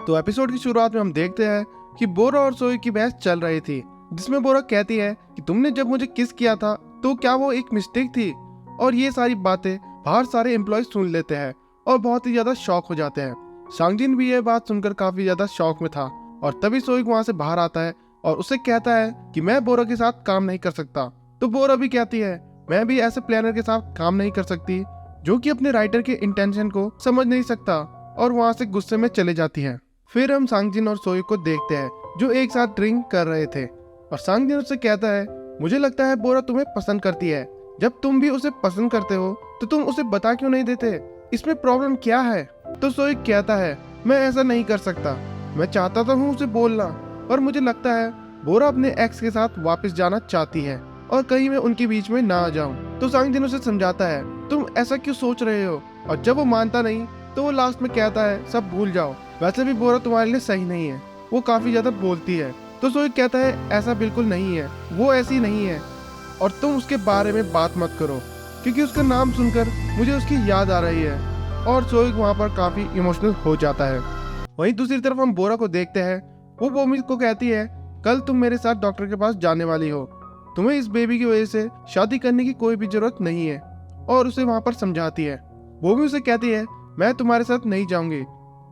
तो एपिसोड की शुरुआत में हम देखते हैं कि बोरा और सोई की बहस चल रही थी, जिसमें बोरा कहती है कि तुमने जब मुझे किस किया था तो क्या वो एक मिस्टेक थी। और ये सारी बातें बाहर सारे एम्प्लॉय सुन लेते हैं और बहुत ही ज्यादा शॉक हो जाते हैं। सांगजिन भी ये बात सुनकर काफी ज्यादा शॉक में था और तभी सोई वहां से बाहर आता है और उसे कहता है कि मैं बोरा के साथ काम नहीं कर सकता। तो बोरा भी कहती है मैं भी ऐसे प्लानर के साथ काम नहीं कर सकती जो कि अपने राइटर के इंटेंशन को समझ नहीं सकता, और वहां से गुस्से में चले जाती है। फिर हम सांगजिन और सोई को देखते हैं जो एक साथ ड्रिंक कर रहे थे और सांगजिन उससे कहता है मुझे लगता है बोरा तुम्हें पसंद करती है। जब तुम भी उसे पसंद करते हो तो तुम उसे बता क्यों नहीं देते, इसमें प्रॉब्लम क्या है। तो सोई कहता है मैं ऐसा नहीं कर सकता, मैं चाहता तो हूँ उसे बोलना, पर मुझे लगता है बोरा अपने एक्स के साथ वापस जाना चाहती है और कहीं मैं उनके बीच में ना आ जाऊं। तो सांगजिन उसे समझाता है तुम ऐसा क्यों सोच रहे हो, और जब वो मानता नहीं तो वो लास्ट में कहता है सब भूल जाओ, वैसे भी बोरा तुम्हारे लिए सही नहीं है, वो काफी ज्यादा बोलती है। तो सोई कहता है ऐसा बिल्कुल नहीं है, वो ऐसी नहीं है और तुम उसके बारे में बात मत करो, क्योंकि उसका नाम सुनकर मुझे उसकी याद आ रही है। और सोई वहाँ पर काफी इमोशनल हो जाता है। वहीं दूसरी तरफ हम बोरा को देखते हैं, वो बोमी को कहती है कल तुम मेरे साथ डॉक्टर के पास जाने वाली हो, तुम्हें इस बेबी की वजह से शादी करने की कोई भी जरूरत नहीं है, और उसे वहाँ पर समझाती है। बोमी उसे कहती है मैं तुम्हारे साथ नहीं जाऊंगी,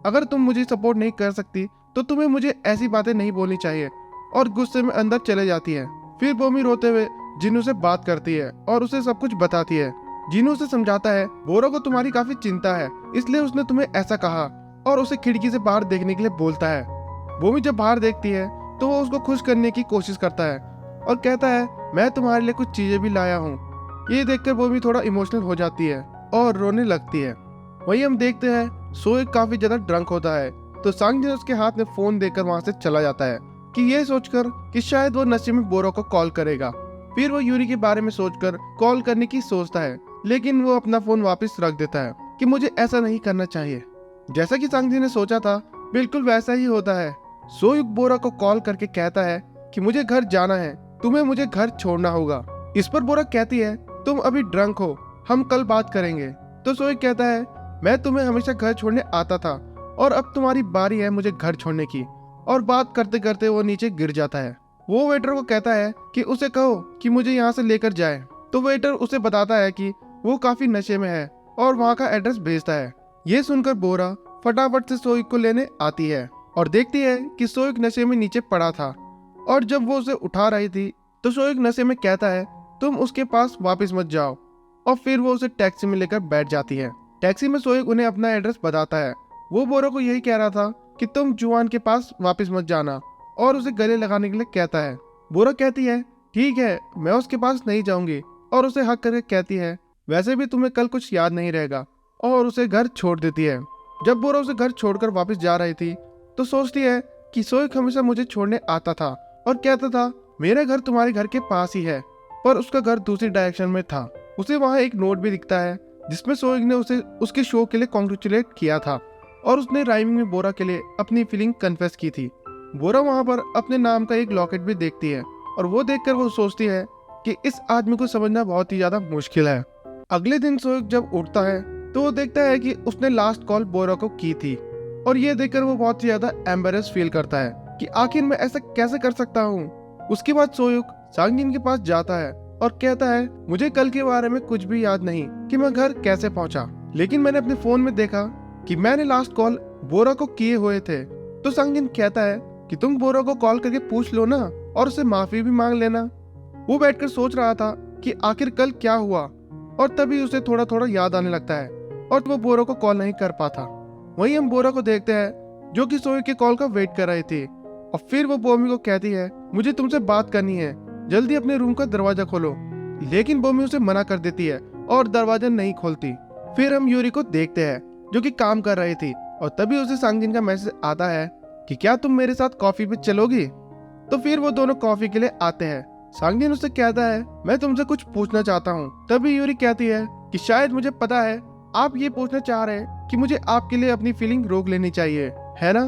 अगर तुम मुझे सपोर्ट नहीं कर सकती तो तुम्हें मुझे ऐसी बातें नहीं बोलनी चाहिए, और गुस्से में अंदर चले जाती है। फिर बोमी रोते हुए जिनू से बात करती है और उसे सब कुछ बताती है। जिनू उसे समझाता है बोरा को तुम्हारी काफी चिंता है, इसलिए उसने तुम्हें ऐसा कहा, और उसे खिड़की से बाहर देखने के लिए बोलता है। बोमी जब बाहर देखती है तो वो उसको खुश करने की कोशिश करता है और कहता है मैं तुम्हारे लिए कुछ चीजें भी लाया हूँ। ये देखकर बोमी थोड़ा इमोशनल हो जाती है और रोने लगती है। वहीं हम देखते हैं सोई काफी ज्यादा ड्रंक होता है, तो सांगजिन उसके हाथ में फोन देकर वहां से चला जाता है कि ये सोचकर कि शायद वो नशे में बोरा को कॉल करेगा। फिर वो यूरी के बारे में सोचकर कॉल करने की सोचता है, लेकिन वो अपना फोन वापस रख देता है कि मुझे ऐसा नहीं करना चाहिए। जैसा कि सांगजिन ने सोचा था बिल्कुल वैसा ही होता है। सोई बोरा को कॉल करके कहता है कि मुझे घर जाना है, तुम्हें मुझे घर छोड़ना होगा। इस पर बोरा कहती है तुम अभी ड्रंक हो, हम कल बात करेंगे। तो सोई कहता है मैं तुम्हें हमेशा घर छोड़ने आता था और अब तुम्हारी बारी है मुझे घर छोड़ने की, और बात करते करते वो नीचे गिर जाता है। वो वेटर को कहता है कि उसे कहो कि मुझे यहाँ से लेकर जाए। तो वेटर उसे बताता है कि वो काफी नशे में है और वहाँ का एड्रेस भेजता है। ये सुनकर बोरा फटाफट से सोई को लेने आती है और देखती है कि सोइक नशे में नीचे पड़ा था, और जब वो उसे उठा रही थी तो सोइक नशे में कहता है तुम उसके पास वापस मत जाओ, और फिर वो उसे टैक्सी में लेकर बैठ जाती है। टैक्सी में सोइक उन्हें अपना एड्रेस बताता है। वो बोरा को यही कह रहा था कि तुम जुआन के पास वापस मत जाना, और उसे गले लगाने के लिए कहता है। बोरा कहती है ठीक है मैं उसके पास नहीं जाऊंगी, और उसे हक करके कहती है वैसे भी तुम्हें कल कुछ याद नहीं रहेगा, और उसे घर छोड़ देती है। जब बोरा उसे घर छोड़कर वापस जा रही थी तो सोचती है कि सोइक हमेशा मुझे छोड़ने आता था और कहता था मेरा घर तुम्हारे घर के पास ही है, पर उसका घर दूसरी डायरेक्शन में था। उसे वहाँ एक नोट भी दिखता है जिसमें सोइक ने उसे उसके शो के लिए कॉन्ग्रेचुलेट किया था, और उसने राइमिंग में बोरा के लिए अपनी फीलिंग कन्फेस की थी। बोरा वहाँ पर अपने नाम का एक लॉकेट भी देखती है, और वो देखकर वो सोचती है कि इस आदमी को समझना बहुत ही ज्यादा मुश्किल है। अगले दिन सोइक जब उठता है तो वो देखता है कि उसने लास्ट कॉल बोरा को की थी, और ये देखकर वो बहुत ही ज्यादा एम्बेरस फील करता है कि आखिर मैं ऐसा कैसे कर सकता हूँ। उसके बाद सोयुक सांगजिन के पास जाता है और कहता है मुझे कल के बारे में कुछ भी याद नहीं कि मैं घर कैसे पहुंचा, लेकिन मैंने अपने फोन में देखा कि मैंने लास्ट कॉल बोरा को किए हुए थे। तो सांगजिन कहता है कि तुम बोरा को कॉल करके पूछ लो ना, और उसे माफी भी मांग लेना। वो बैठकर सोच रहा था कि आखिर कल क्या हुआ, और तभी उसे थोड़ा थोड़ा याद आने लगता है और वो बोरा को कॉल नहीं कर पाता। वहीं हम बोरा को देखते हैं जो कि सोई के कॉल का वेट कर रही थी, और फिर वो बोमी को कहती है मुझे तुमसे बात करनी है, जल्दी अपने रूम का दरवाजा खोलो। लेकिन बोमी उसे मना कर देती है और दरवाजा नहीं खोलती। फिर हम यूरी को देखते हैं जो कि काम कर रही थी, और तभी उसे सांगजिन का मैसेज आता है कि क्या तुम मेरे साथ कॉफी पे चलोगी। तो फिर वो दोनों कॉफी के लिए आते हैं। सांगजिन उससे कहता है मैं तुमसे कुछ पूछना चाहता हूँ। तभी यूरी कहती है कि शायद मुझे पता है आप ये पूछना चाह रहे हैं कि मुझे आपके लिए अपनी फीलिंग रोक लेनी चाहिए, है ना।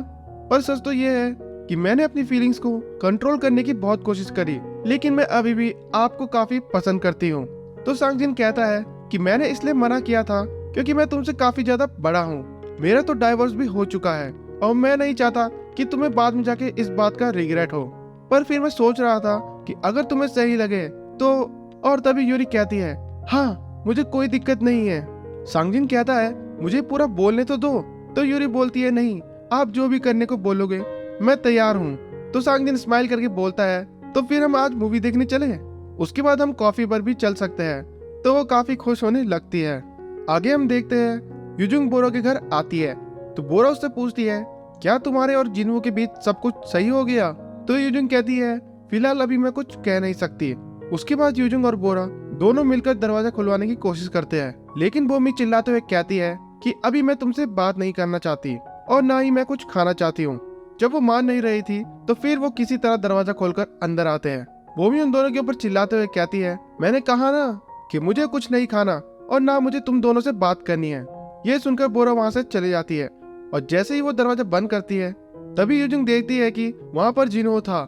पर सच तो ये है कि मैंने अपनी फीलिंग्स को कंट्रोल करने की बहुत कोशिश करी, लेकिन मैं अभी भी आपको काफी पसंद करती हूँ। तो सांगजिन कहता है कि मैंने इसलिए मना किया था क्योंकि मैं तुमसे काफी ज्यादा बड़ा हूँ, मेरा तो डाइवोर्स भी हो चुका है, और मैं नहीं चाहता कि तुम्हें बाद में जाके इस बात का रिग्रेट हो। पर फिर मैं सोच रहा था कि अगर तुम्हें सही लगे तो। और तभी यूरी कहती है, हाँ मुझे कोई दिक्कत नहीं है। सांगजिन कहता है, मुझे पूरा बोलने तो दो। तो यूरी बोलती है, नहीं, आप जो भी करने को बोलोगे मैं तैयार हूँ। तो सांगजिन स्माइल करके बोलता है, तो फिर हम आज मूवी देखने चले, उसके बाद हम कॉफी पर भी चल सकते हैं। तो वो काफी खुश होने लगती है। आगे हम देखते हैं यूजुंग बोरो के घर आती है। तो बोरा उससे पूछती है, क्या तुम्हारे और जिन्हों के बीच सब कुछ सही हो गया? तो यूजुंग कहती है, फिलहाल अभी मैं कुछ कह नहीं सकती। उसके बाद यूजुंग और बोरा दोनों मिलकर दरवाजा खुलवाने की कोशिश करते हैं, लेकिन बोमी चिल्लाते हुए कहती है कि अभी मैं तुमसे बात नहीं करना चाहती और ना ही मैं कुछ खाना चाहती हूँ। जब वो मान नहीं रही थी तो फिर वो किसी तरह दरवाजा खोलकर अंदर आते हैं। बोमी उन दोनों के ऊपर चिल्लाते हुए कहती है, मैंने कहा ना कि मुझे कुछ नहीं खाना और ना मुझे तुम दोनों से बात करनी है। ये सुनकर बोरा वहां से चली जाती है और जैसे ही वो दरवाजा बंद करती है तभी यूजुंग देखती है कि वहां पर जिन्हो था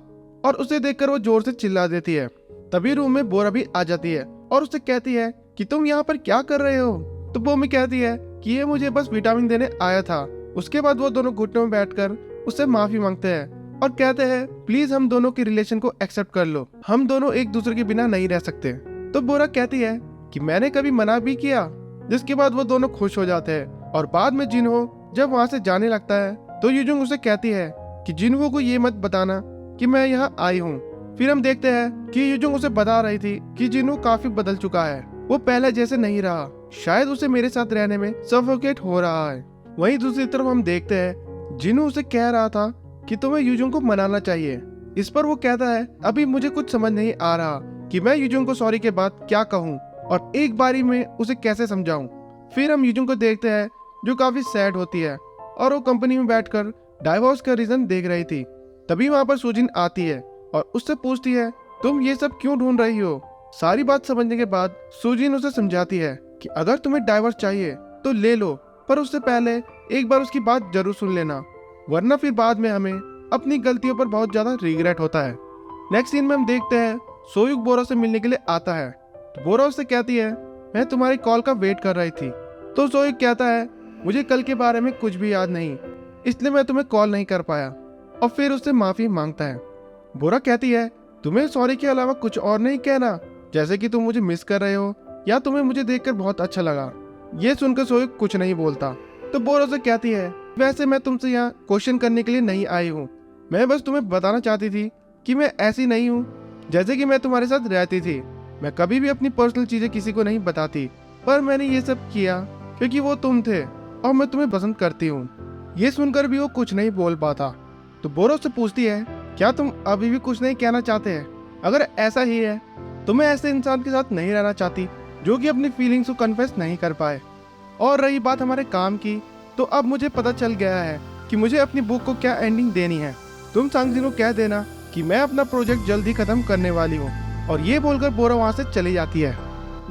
और उसे देखकर वो जोर से चिल्ला देती है। तभी रूम में बोरा भी आ जाती है और उससे कहती है कि तुम यहाँ पर क्या कर रहे हो? तो बोमी कहती है कि ये मुझे बस विटामिन देने आया था। उसके बाद वो दोनों घुटनों में बैठकर उससे माफी मांगते हैं और कहते हैं, प्लीज हम दोनों के रिलेशन को एक्सेप्ट कर लो, हम दोनों एक दूसरे के बिना नहीं रह सकते। तो बोरा कहती है कि मैंने कभी मना भी किया? जिसके बाद वो दोनों खुश हो जाते हैं और बाद में जिन्हो जब वहां से जाने लगता है तो यूजुंग उसे कहती है कि जिन्हो को ये मत बताना कि मैं यहाँ आई हूँ। फिर हम देखते हैं कि यूजुंग उसे बता रही थी कि जिन्हो काफी बदल चुका है, वो पहले जैसे नहीं रहा, शायद उसे मेरे साथ रहने में सफोकेट हो रहा है। वहीं दूसरी तरफ हम देखते हैं जिन्हो उसे कह रहा था कि तुम्हें यूजुंग को मनाना चाहिए। इस पर वो कहता है, अभी मुझे कुछ समझ नहीं आ रहा कि मैं यूजुंग को सॉरी के बाद क्या कहूँ और एक बारी में उसे कैसे समझाऊं। फिर हम यूजुंग को देखते हैं जो काफी सैड होती है और वो कंपनी में बैठकर डाइवोर्स का रीजन देख रही थी। तभी वहां पर सुजिन आती है और उससे पूछती है, तुम ये सब क्यों ढूंढ रही हो? सारी बात समझने के बाद सुजिन उसे समझाती है कि अगर तुम्हें डाइवोर्स चाहिए तो ले लो, पर उससे पहले एक बार उसकी बात जरूर सुन लेना, वरना फिर बाद में हमें अपनी गलतियों पर बहुत ज्यादा रिग्रेट होता है। नेक्स्ट सीन में हम देखते हैं सोयुक बोरा से मिलने के लिए आता है। तो बोरा उससे कहती है, मैं तुम्हारी कॉल का वेट कर रही थी। तो सोयुक कहता है, मुझे कल के बारे में कुछ भी याद नहीं, इसलिए मैं तुम्हें कॉल नहीं कर पाया, और फिर उससे माफी मांगता है। बोरा कहती है, तुम्हें सॉरी के अलावा कुछ और नहीं कहना, जैसे कि तुम मुझे मिस कर रहे हो या तुम्हें मुझे देखकर बहुत अच्छा लगा। ये सुनकर सोयुक कुछ नहीं बोलता। तो बोरा से कहती है, वैसे मैं तुमसे यहाँ क्वेश्चन करने के लिए नहीं आई हूँ, मैं बस तुम्हें बताना चाहती थी कि मैं ऐसी नहीं हूँ जैसे कि मैं तुम्हारे साथ रहती थी। मैं कभी भी अपनी पर्सनल चीजें किसी को नहीं बताती, पर मैंने ये सब किया क्योंकि वो तुम थे और मैं तुम्हें पसंद करती हूँ। ये सुनकर भी वो कुछ नहीं बोल पाता। तो बोरा से पूछती है, क्या तुम अभी भी कुछ नहीं कहना चाहते हैं? अगर ऐसा ही है तो मैं ऐसे इंसान के साथ नहीं रहना चाहती जो कि अपनी फीलिंग्स को कन्फेस नहीं कर पाए। और रही बात हमारे काम की, तो अब मुझे पता चल गया है कि मुझे अपनी बुक को क्या एंडिंग देनी है। तुम सांगजिन को कह देना कि मैं अपना प्रोजेक्ट जल्द ही खत्म करने वाली हूँ। और ये बोलकर बोरा वहाँ से चली जाती है।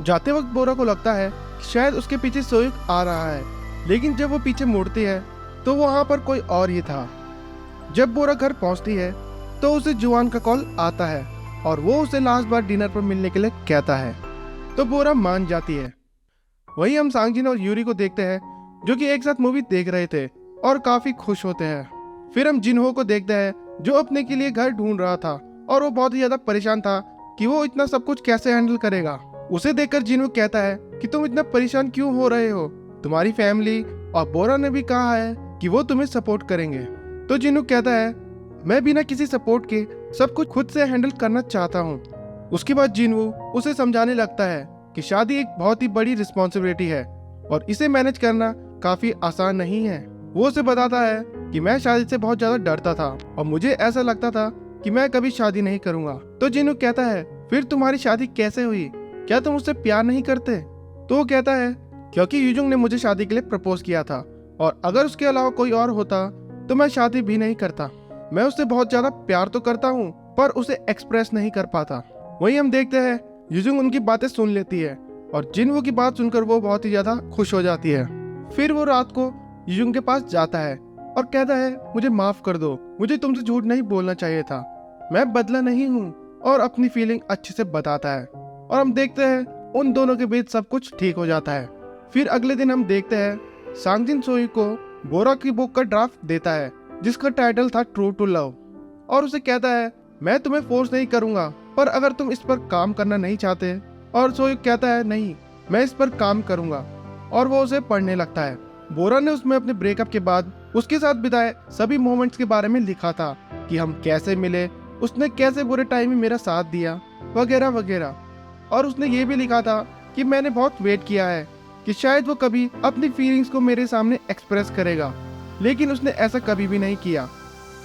जाते वक्त बोरा को लगता है कि शायद उसके पीछे सोयुक आ रहा है, लेकिन जब वो पीछे मुड़ती है तो वहाँ पर कोई और ही था। जब बोरा घर पहुँचती है तो उसे जुआन का कॉल आता है और वो उसे लास्ट बार डिनर पर मिलने के लिए कहता है। तो बोरा मान जाती है। वहीं हम सांगजिन और यूरी को देखते हैं जो कि एक साथ मूवी देख रहे थे और काफी खुश होते हैं। फिर हम जिन्हो को देखते हैं जो अपने के लिए घर ढूंढ रहा था और वो बहुत ही ज्यादा परेशान था कि वो इतना सब कुछ कैसे हैंडल करेगा। उसे देखकर जिन्हो कहता है कि तुम इतना परेशान क्यों हो रहे हो, तुम्हारी फैमिली और बोरा ने भी कहा है कि वो तुम्हें सपोर्ट करेंगे। तो जिन्हो कहता है, मैं बिना किसी सपोर्ट के सब कुछ खुद से हैंडल करना चाहता हूँ। उसके बाद जिन्हो उसे समझाने लगता है कि शादी एक बहुत ही बड़ी रिस्पॉन्सिबिलिटी है और इसे मैनेज करना काफी आसान नहीं है। वो उसे बताता है कि मैं शादी से बहुत ज्यादा डरता था और मुझे ऐसा लगता था कि मैं कभी शादी नहीं करूंगा। तो जिन्हो कहता है, फिर तुम्हारी शादी कैसे हुई? क्या तुम उससे प्यार नहीं करते? तो वो कहता है, क्योंकि यूजुंग ने मुझे शादी के लिए प्रपोज किया था और अगर उसके अलावा कोई और होता तो मैं शादी भी नहीं करता। मैं उससे बहुत ज्यादा प्यार तो करता हूँ पर उसे एक्सप्रेस नहीं कर पाता। वहीं हम देखते हैं यूजुंग उनकी बातें सुन लेती है और जिन्हो की बात सुनकर वो बहुत ही ज्यादा खुश हो जाती है। फिर वो रात को यूजुंग के पास जाता है और कहता है, मुझे माफ कर दो, मुझे तुमसे झूठ नहीं बोलना चाहिए था, मैं बदला नहीं हूँ, और अपनी फीलिंग अच्छे से बताता है। और हम देखते हैं उन दोनों के बीच सब कुछ ठीक हो जाता है। फिर अगले दिन हम देखते हैं सांगजिन सोयुक को बोरा की बुक का ड्राफ्ट देता है जिसका टाइटल था ट्रू टू लव, और उसे कहता है मैं तुम्हें फोर्स नहीं करूंगा, पर अगर तुम इस पर काम करना नहीं चाहते। और सोयुक कहता है नहीं, मैं इस पर काम करूंगा, और वो उसे पढ़ने लगता है। बोरा ने उसमें अपने ब्रेकअप के बाद उसके साथ बिताए सभी मोमेंट्स के बारे में लिखा था कि हम कैसे मिले, उसने कैसे बुरे टाइम में मेरा साथ दिया, वगैरह वगैरह। और उसने ये भी लिखा था कि मैंने बहुत वेट किया है कि शायद वो कभी अपनी फीलिंग्स को मेरे सामने एक्सप्रेस करेगा, लेकिन उसने ऐसा कभी भी नहीं किया।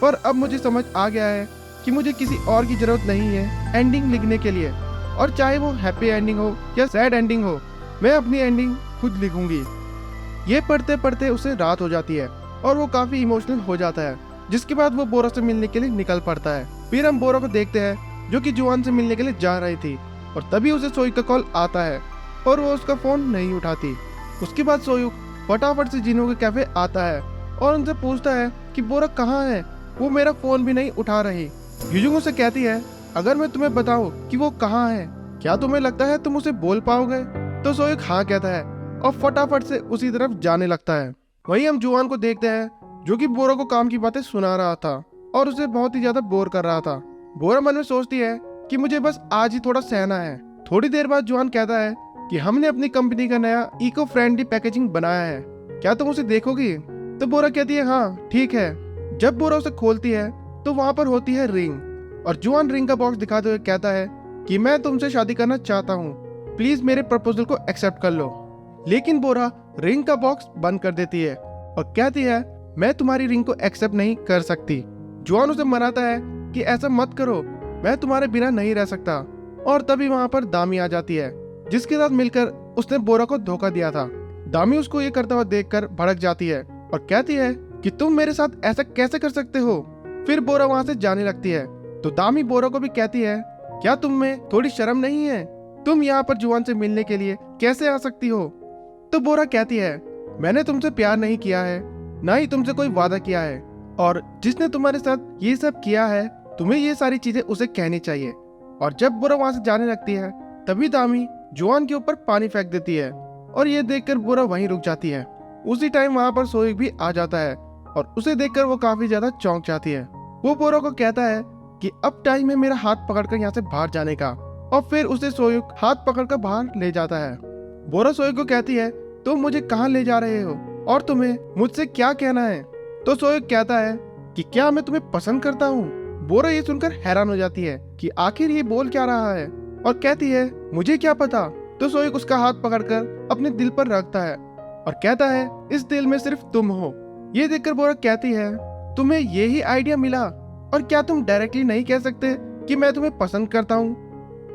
पर अब मुझे समझ आ गया है कि मुझे किसी और की जरूरत नहीं है एंडिंग लिखने के लिए, और चाहे वो हैप्पी एंडिंग हो या सैड एंडिंग हो, मैं अपनी एंडिंग खुद लिखूंगी। ये पढ़ते पढ़ते उसे रात हो जाती है और वो काफी इमोशनल हो जाता है, जिसके बाद वो बोरा से मिलने के लिए निकल पड़ता है। फिर हम बोरा को देखते हैं जो कि जुआन से मिलने के लिए जा रही थी, और तभी उसे सोयुक का कॉल आता है और वो उसका फोन नहीं उठाती। उसके बाद सोयुक फटाफट से जिन्हों के कैफे आता है और उनसे पूछता है कि बोरा कहाँ है, वो मेरा फोन भी नहीं उठा रही। युजुंग उसे कहती है अगर मैं तुम्हें बताऊं कि वो कहाँ है, क्या तुम्हें लगता है तुम उसे बोल पाओगे? तो सोयुक हाँ कहता है और फटाफट से उसी तरफ जाने लगता है। वहीं हम जुआन को देखते हैं जो कि बोरा को काम की बातें सुना रहा था और उसे बहुत ही ज्यादा बोर कर रहा था। बोरा मन में सोचती है कि मुझे बस आज ही थोड़ा सहना है। थोड़ी देर बाद जुआन कहता है कि हमने अपनी कंपनी का नया इको फ्रेंडली पैकेजिंग बनाया है, क्या तुम उसे देखोगी? तो बोरा कहती है हाँ ठीक है। जब बोरा उसे खोलती है तो वहाँ पर होती है रिंग, और जुआन रिंग का बॉक्स दिखाते हुए कहता है कि मैं तुमसे शादी करना चाहता हूँ, प्लीज मेरे प्रपोजल को एक्सेप्ट कर लो। लेकिन बोरा रिंग का बॉक्स बंद कर देती है और कहती है मैं तुम्हारी रिंग को एक्सेप्ट नहीं कर सकती। जुआन उसे मनाता है कि ऐसा मत करो, मैं तुम्हारे बिना नहीं रह सकता। और तभी वहाँ पर दामी आ जाती है जिसके साथ मिलकर उसने बोरा को धोखा दिया था। दामी उसको ये करता हुआ देखकर भड़क जाती है और कहती है कि तुम मेरे साथ ऐसा कैसे कर सकते हो। फिर बोरा वहाँ से जाने लगती है तो दामी बोरा को भी कहती है क्या तुम में थोड़ी शर्म नहीं है, तुम यहाँ पर जुआन से मिलने के लिए कैसे आ सकती हो? तो बोरा कहती है मैंने तुमसे प्यार नहीं किया है, ना ही तुमसे कोई वादा किया है, और जिसने तुम्हारे साथ ये सब किया है तुम्हें ये सारी चीजें उसे कहनी चाहिए। और जब बोरा वहां से जाने लगती है तभी दामी जुआन के ऊपर पानी फेंक देती है और ये देखकर बोरा वहीं रुक जाती है। उसी टाइम वहां पर सोयुक भी आ जाता है और उसे देखकर वो काफी ज्यादा चौंक जाती है। वो बोरा को कहता है कि अब टाइम है मेरा हाथ पकड़कर यहाँ से बाहर जाने का, और फिर उसे सोयुक हाथ पकड़कर बाहर ले जाता है। बोरा सोयुक को कहती है तुम मुझे कहाँ ले जा रहे हो और तुम्हें मुझसे क्या कहना है? तो सोयुक कहता है कि क्या मैं तुम्हें पसंद करता हूँ? बोरा ये सुनकर हैरान हो जाती है कि आखिर ये बोल क्या रहा है, और कहती है मुझे क्या पता। तो सोयुक उसका हाथ पकड़कर अपने दिल पर रखता है और कहता है इस दिल में सिर्फ तुम हो। ये देखकर बोरा कहती है तुम्हें यही आइडिया मिला, और क्या तुम डायरेक्टली नहीं कह सकते कि मैं तुम्हें पसंद करता हूँ?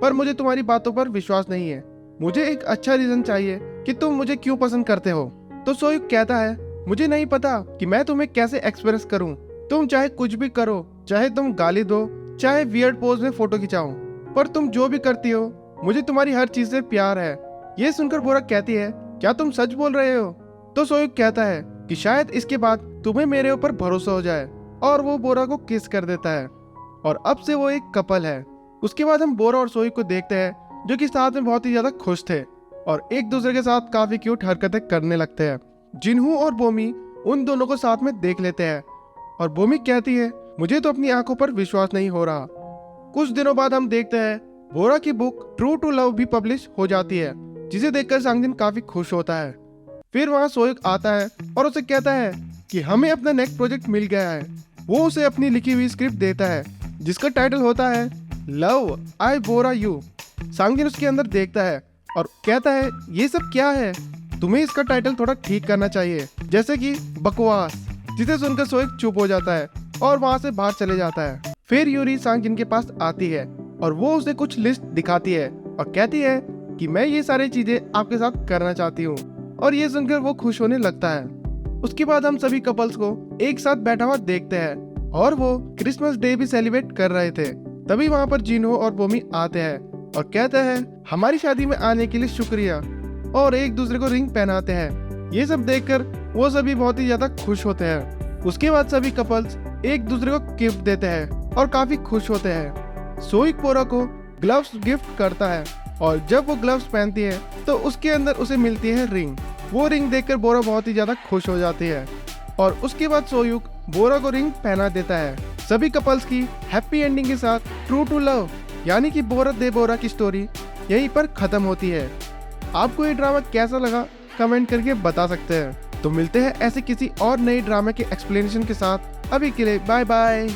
पर मुझे तुम्हारी बातों पर विश्वास नहीं है, मुझे एक अच्छा रीजन चाहिए कि तुम मुझे क्यों पसंद करते हो। तो सोयुक कहता है मुझे नहीं पता कि मैं तुम्हें कैसे एक्सप्रेस करूं, तुम चाहे कुछ भी करो, चाहे तुम गाली दो, चाहे वियर्ड पोज में फोटो खिंचाओ, पर तुम जो भी करती हो मुझे तुम्हारी हर चीज से प्यार है। ये सुनकर बोरा कहती है क्या तुम सच बोल रहे हो? तो सोयुक कहता है कि शायद इसके बाद तुम्हें मेरे ऊपर भरोसा हो जाए, और वो बोरा को किस कर देता है और अब से वो एक कपल है। उसके बाद हम बोरा और सोयुक को देखते हैं जो कि साथ में बहुत ही ज्यादा खुश थे और एक दूसरे के साथ काफी क्यूट हरकतें करने लगते हैं। जिन्हू और बोमी उन दोनों को साथ में देख लेते हैं और बोमी कहती है मुझे तो अपनी आंखों पर विश्वास नहीं हो रहा। कुछ दिनों बाद हम देखते हैं बोरा की बुक ट्रू टू लव भी पब्लिश हो जाती है, जिसे देखकर सांगजिन काफी खुश होता है। फिर वहाँ सोयुक आता है और उसे कहता है कि हमें अपना नेक्स्ट प्रोजेक्ट मिल गया है। वो उसे अपनी लिखी हुई स्क्रिप्ट देता है जिसका टाइटल होता है लव आई बोरा यू। सांगजिन उसके अंदर देखता है और कहता है ये सब क्या है, तुम्हें इसका टाइटल थोड़ा ठीक करना चाहिए, जैसे कि बकवास। जिसे सुनकर सोयुक चुप हो जाता है और वहाँ से बाहर चले जाता है। फिर यूरी सांगजिन के पास आती है और वो उसे कुछ लिस्ट दिखाती है और कहती है कि मैं ये सारी चीजें आपके साथ करना चाहती हूँ, और ये सुनकर वो खुश होने लगता है। उसके बाद हम सभी कपल्स को एक साथ बैठा हुआ देखते हैं और वो क्रिसमस डे भी सेलिब्रेट कर रहे थे। तभी वहाँ पर जिन्हो और बोमी आते हैं और कहते हैं हमारी शादी में आने के लिए शुक्रिया, और एक दूसरे को रिंग पहनाते हैं। ये सब देखकर वो सभी बहुत ही ज्यादा खुश होते हैं। उसके बाद सभी कपल्स एक दूसरे को गिफ्ट देते हैं और काफी खुश होते हैं। सोयुक बोरा को ग्लव्स गिफ्ट करता है और जब वो ग्लव्स पहनती है तो उसके अंदर उसे मिलती है रिंग। वो रिंग देखकर बोरा बहुत ही ज्यादा खुश हो जाती है और उसके बाद सोयुक बोरा को रिंग पहना देता है। सभी कपल्स की हैप्पी एंडिंग के साथ ट्रू टू लव यानी कि बोरा दे बोरा की स्टोरी यहीं पर खत्म होती है। आपको ये ड्रामा कैसा लगा कमेंट करके बता सकते हैं। तो मिलते हैं ऐसे किसी और नए ड्रामा के एक्सप्लेनेशन के साथ। अभी के लिए बाय बाय।